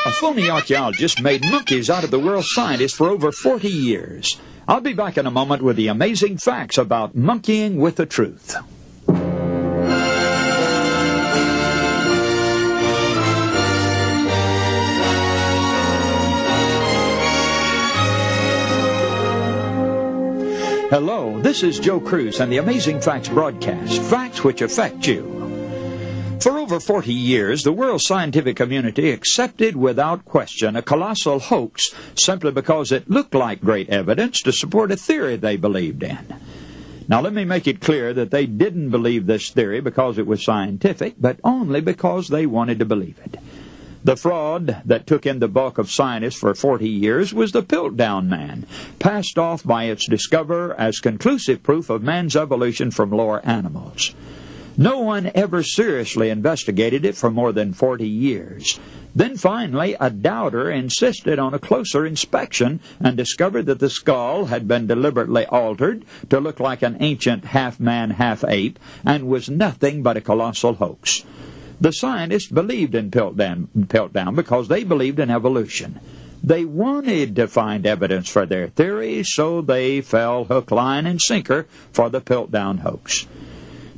A phony archaeologist made monkeys out of the world's scientists for over 40 years. I'll be back in a moment with the amazing facts about monkeying with the truth. Hello, this is Joe Cruz and the Amazing Facts broadcast, facts which affect you. For over 40 years, the world scientific community accepted without question a colossal hoax simply because it looked like great evidence to support a theory they believed in. Now, let me make it clear that they didn't believe this theory because it was scientific, but only because they wanted to believe it. The fraud that took in the bulk of scientists for 40 years was the Piltdown Man, passed off by its discoverer as conclusive proof of man's evolution from lower animals. No one ever seriously investigated it for more than 40 years. Then finally, a doubter insisted on a closer inspection and discovered that the skull had been deliberately altered to look like an ancient half-man, half-ape and was nothing but a colossal hoax. The scientists believed in Piltdown because they believed in evolution. They wanted to find evidence for their theories, so they fell hook, line, and sinker for the Piltdown hoax.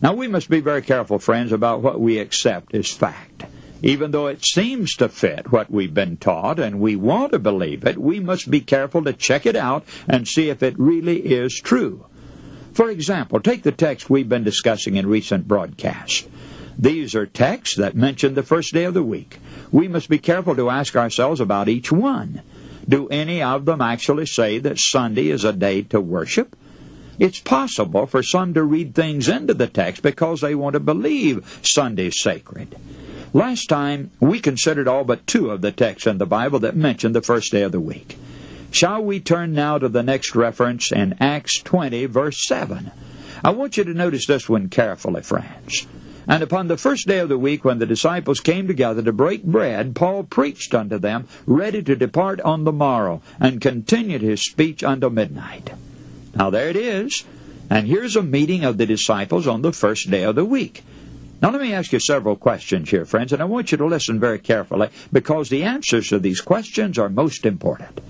Now, we must be very careful, friends, about what we accept as fact. Even though it seems to fit what we've been taught and we want to believe it, we must be careful to check it out and see if it really is true. For example, take the text we've been discussing in recent broadcasts. These are texts that mention the first day of the week. We must be careful to ask ourselves about each one. Do any of them actually say that Sunday is a day to worship? It's possible for some to read things into the text because they want to believe Sunday's sacred. Last time, we considered all but 2 of the texts in the Bible that mention the first day of the week. Shall we turn now to the next reference in Acts 20, verse 7? I want you to notice this one carefully, friends. And upon the first day of the week, when the disciples came together to break bread, Paul preached unto them, ready to depart on the morrow, and continued his speech until midnight. Now there it is, and here's a meeting of the disciples on the first day of the week. Now let me ask you several questions here, friends, and I want you to listen very carefully, because the answers to these questions are most important.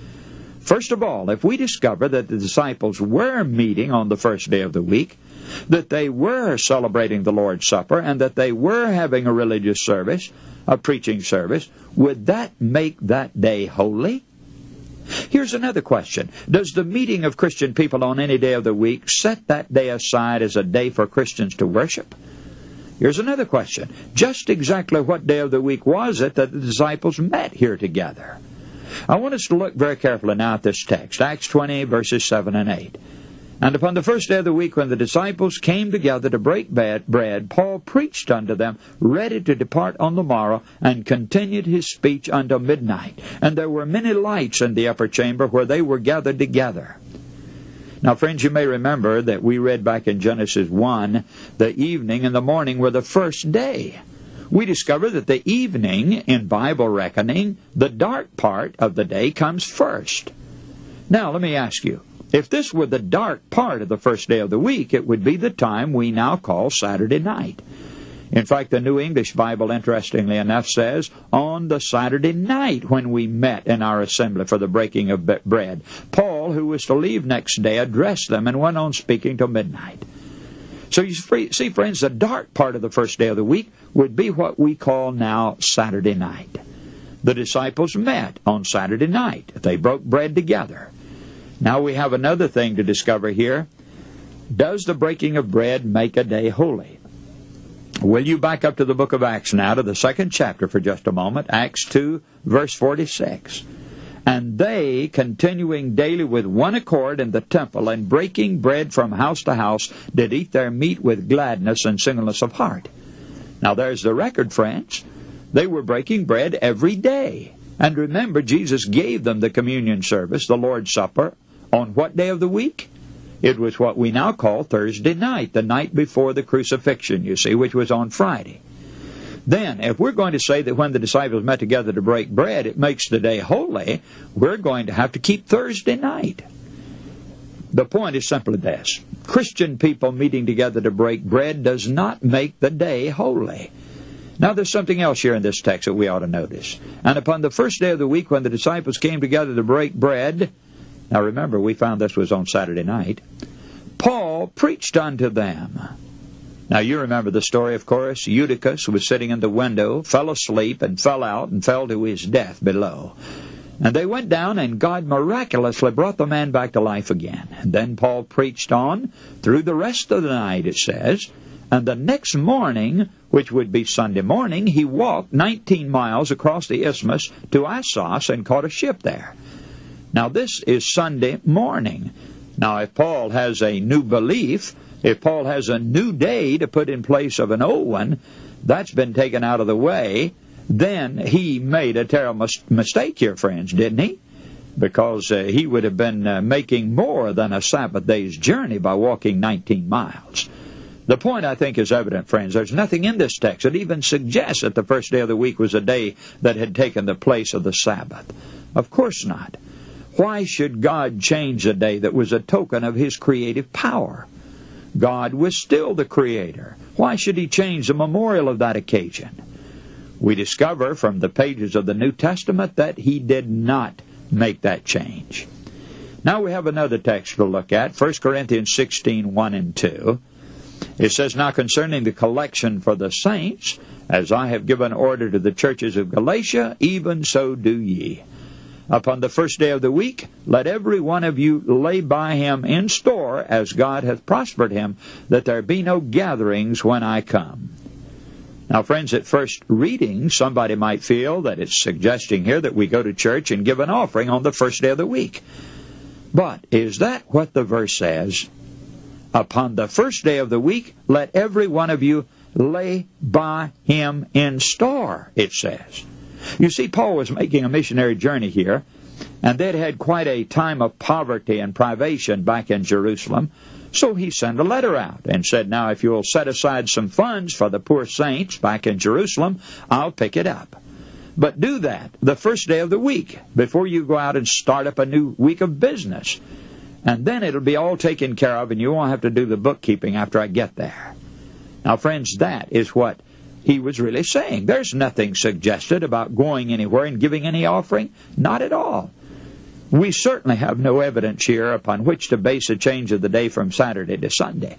First of all, if we discover that the disciples were meeting on the first day of the week, that they were celebrating the Lord's Supper, and that they were having a religious service, a preaching service, would that make that day holy? Here's another question. Does the meeting of Christian people on any day of the week set that day aside as a day for Christians to worship? Here's another question. Just exactly what day of the week was it that the disciples met here together? I want us to look very carefully now at this text, Acts 20, verses 7 and 8. And upon the first day of the week, when the disciples came together to break bread, Paul preached unto them, ready to depart on the morrow, and continued his speech until midnight. And there were many lights in the upper chamber where they were gathered together. Now, friends, you may remember that we read back in Genesis 1, the evening and the morning were the first day. We discover that the evening, in Bible reckoning, the dark part of the day comes first. Now, let me ask you, if this were the dark part of the first day of the week, it would be the time we now call Saturday night. In fact, the New English Bible, interestingly enough, says, on the Saturday night when we met in our assembly for the breaking of bread. Paul, who was to leave next day, addressed them and went on speaking till midnight. So you see, friends, the dark part of the first day of the week would be what we call now Saturday night. The disciples met on Saturday night. They broke bread together. Now we have another thing to discover here. Does the breaking of bread make a day holy? Will you back up to the book of Acts now, to the 2nd chapter for just a moment, Acts 2, verse 46. And they, continuing daily with one accord in the temple, and breaking bread from house to house, did eat their meat with gladness and singleness of heart. Now there's the record, friends. They were breaking bread every day. And remember, Jesus gave them the communion service, the Lord's Supper, on what day of the week? It was what we now call Thursday night, the night before the crucifixion, you see, which was on Friday. Then, if we're going to say that when the disciples met together to break bread, it makes the day holy, we're going to have to keep Thursday night. The point is simply this. Christian people meeting together to break bread does not make the day holy. Now there's something else here in this text that we ought to notice. And upon the first day of the week, when the disciples came together to break bread, now remember, we found this was on Saturday night, Paul preached unto them. Now you remember the story, of course. Eutychus was sitting in the window, fell asleep, and fell out, and fell to his death below. And they went down, and God miraculously brought the man back to life again. And then Paul preached on through the rest of the night, it says. And the next morning, which would be Sunday morning, he walked 19 miles across the isthmus to Assos and caught a ship there. Now this is Sunday morning. Now if Paul has a new belief, if Paul has a new day to put in place of an old one, that's been taken out of the way, then he made a terrible mistake here, friends, didn't he? Because he would have been making more than a Sabbath day's journey by walking 19 miles. The point, I think, is evident, friends. There's nothing in this text that even suggests that the first day of the week was a day that had taken the place of the Sabbath. Of course not. Why should God change a day that was a token of His creative power? God was still the Creator. Why should He change the memorial of that occasion? We discover from the pages of the New Testament that He did not make that change. Now we have another text to look at, 1 Corinthians 16, 1 and 2. It says, Now concerning the collection for the saints, as I have given order to the churches of Galatia, even so do ye. Upon the first day of the week, let every one of you lay by him in store, as God hath prospered him, that there be no gatherings when I come. Now, friends, at first reading, somebody might feel that it's suggesting here that we go to church and give an offering on the first day of the week. But is that what the verse says? Upon the first day of the week, let every one of you lay by him in store, it says. You see, Paul was making a missionary journey here, and they'd had quite a time of poverty and privation back in Jerusalem. So he sent a letter out and said, Now, if you'll set aside some funds for the poor saints back in Jerusalem, I'll pick it up. But do that the first day of the week, before you go out and start up a new week of business. And then it'll be all taken care of, and you won't have to do the bookkeeping after I get there. Now, friends, that is what he was really saying. There's nothing suggested about going anywhere and giving any offering. Not at all. We certainly have no evidence here upon which to base a change of the day from Saturday to Sunday.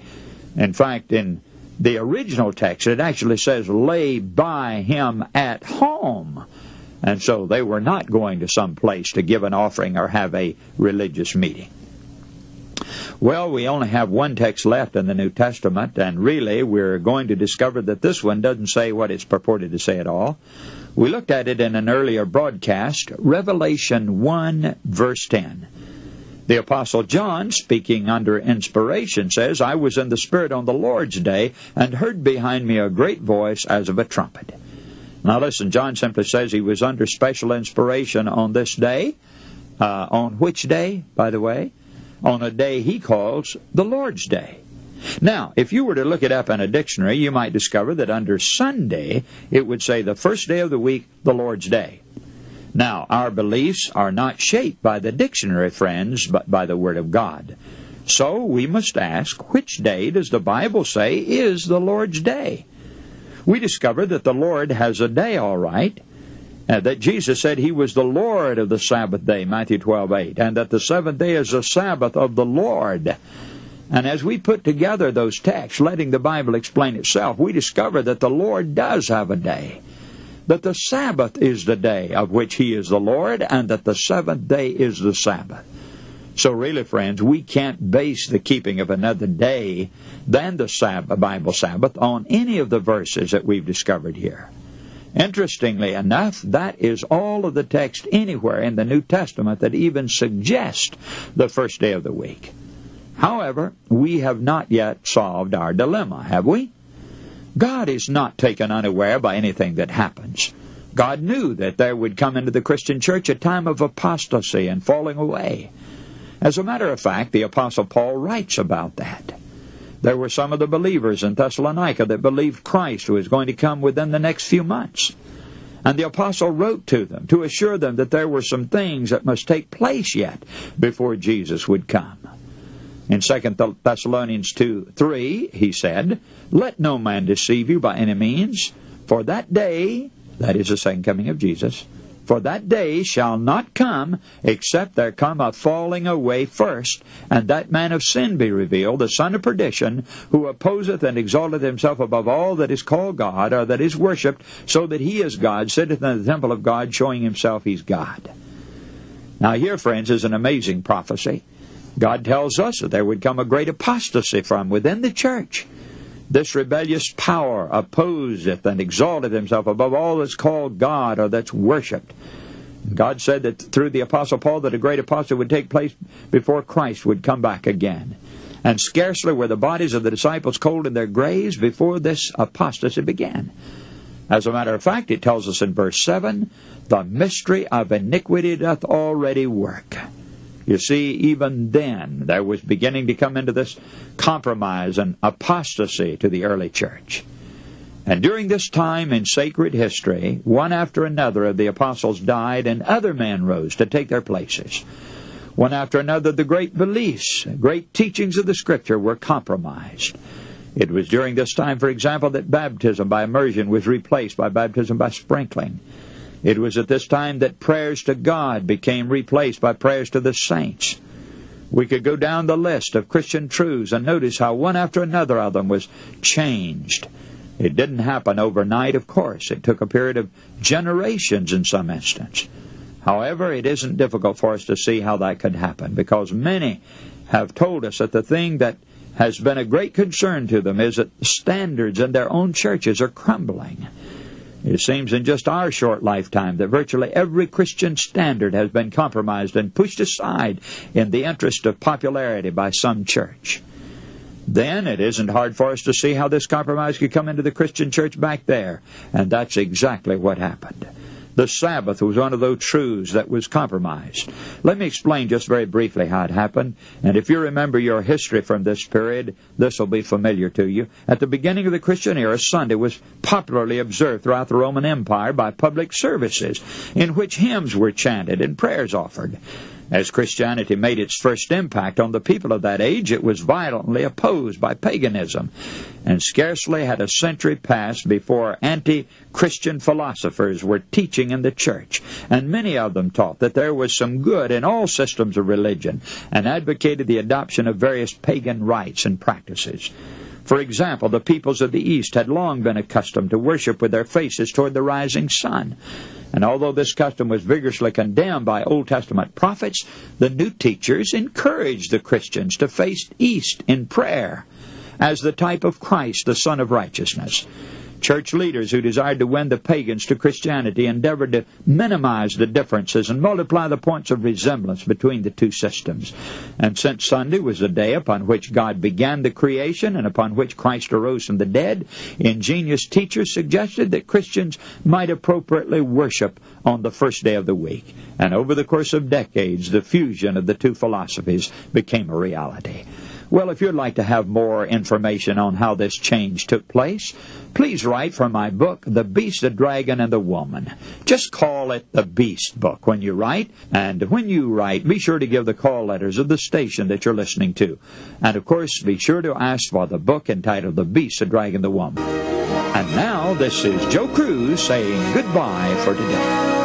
In fact, in the original text, it actually says, lay by him at home. And so they were not going to some place to give an offering or have a religious meeting. Well, we only have one text left in the New Testament, and really we're going to discover that this one doesn't say what it's purported to say at all. We looked at it in an earlier broadcast, Revelation 1, verse 10. The Apostle John, speaking under inspiration, says, I was in the Spirit on the Lord's day, and heard behind me a great voice as of a trumpet. Now listen, John simply says he was under special inspiration on this day. On which day, by the way? On a day he calls the Lord's Day. Now, if you were to look it up in a dictionary, you might discover that under Sunday, it would say the first day of the week, the Lord's Day. Now, our beliefs are not shaped by the dictionary, friends, but by the Word of God. So, we must ask, which day does the Bible say is the Lord's Day? We discover that the Lord has a day, all right, that Jesus said He was the Lord of the Sabbath day, Matthew 12:8, and that the seventh day is the Sabbath of the Lord. And as we put together those texts, letting the Bible explain itself, we discover that the Lord does have a day, that the Sabbath is the day of which He is the Lord, and that the seventh day is the Sabbath. So really, friends, we can't base the keeping of another day than the Bible Sabbath on any of the verses that we've discovered here. Interestingly enough, that is all of the text anywhere in the New Testament that even suggest the first day of the week. However, we have not yet solved our dilemma, have we? God is not taken unaware by anything that happens. God knew that there would come into the Christian church a time of apostasy and falling away. As a matter of fact, the Apostle Paul writes about that. There were some of the believers in Thessalonica that believed Christ was going to come within the next few months. And the apostle wrote to them to assure them that there were some things that must take place yet before Jesus would come. In 2 Thessalonians 2:3, he said, Let no man deceive you by any means, For that day, that is the second coming of Jesus, for that day shall not come, except there come a falling away first, and that man of sin be revealed, the son of perdition, who opposeth and exalteth himself above all that is called God, or that is worshipped, so that he is God, sitteth in the temple of God, showing himself he's God. Now here, friends, is an amazing prophecy. God tells us that there would come a great apostasy from within the church. This rebellious power opposeth and exalteth himself above all that's called God or that's worshipped. God said that through the Apostle Paul that a great apostasy would take place before Christ would come back again. And scarcely were the bodies of the disciples cold in their graves before this apostasy began. As a matter of fact, it tells us in verse 7, the mystery of iniquity doth already work. You see, even then, there was beginning to come into this compromise and apostasy to the early church. And during this time in sacred history, one after another of the apostles died, and other men rose to take their places. One after another, the great beliefs, great teachings of the Scripture were compromised. It was during this time, for example, that baptism by immersion was replaced by baptism by sprinkling. It was at this time that prayers to God became replaced by prayers to the saints. We could go down the list of Christian truths and notice how one after another of them was changed. It didn't happen overnight, of course. It took a period of generations in some instance. However, it isn't difficult for us to see how that could happen, because many have told us that the thing that has been a great concern to them is that the standards in their own churches are crumbling. It seems in just our short lifetime that virtually every Christian standard has been compromised and pushed aside in the interest of popularity by some church. Then it isn't hard for us to see how this compromise could come into the Christian church back there, and that's exactly what happened. The Sabbath was one of those truths that was compromised. Let me explain just very briefly how it happened. And if you remember your history from this period, this will be familiar to you. At the beginning of the Christian era, Sunday was popularly observed throughout the Roman Empire by public services in which hymns were chanted and prayers offered. As Christianity made its first impact on the people of that age, it was violently opposed by paganism. And scarcely had a century passed before anti-Christian philosophers were teaching in the church. And many of them taught that there was some good in all systems of religion and advocated the adoption of various pagan rites and practices. For example, the peoples of the East had long been accustomed to worship with their faces toward the rising sun. And although this custom was vigorously condemned by Old Testament prophets, the new teachers encouraged the Christians to face east in prayer as the type of Christ, the Son of Righteousness. Church leaders who desired to win the pagans to Christianity endeavored to minimize the differences and multiply the points of resemblance between the two systems. And since Sunday was the day upon which God began the creation and upon which Christ arose from the dead, ingenious teachers suggested that Christians might appropriately worship on the first day of the week. And over the course of decades, the fusion of the two philosophies became a reality. Well, if you'd like to have more information on how this change took place, please write for my book, The Beast, the Dragon, and the Woman. Just call it The Beast Book when you write. And when you write, be sure to give the call letters of the station that you're listening to. And, of course, be sure to ask for the book entitled The Beast, the Dragon, the Woman. And now, this is Joe Cruz saying goodbye for today.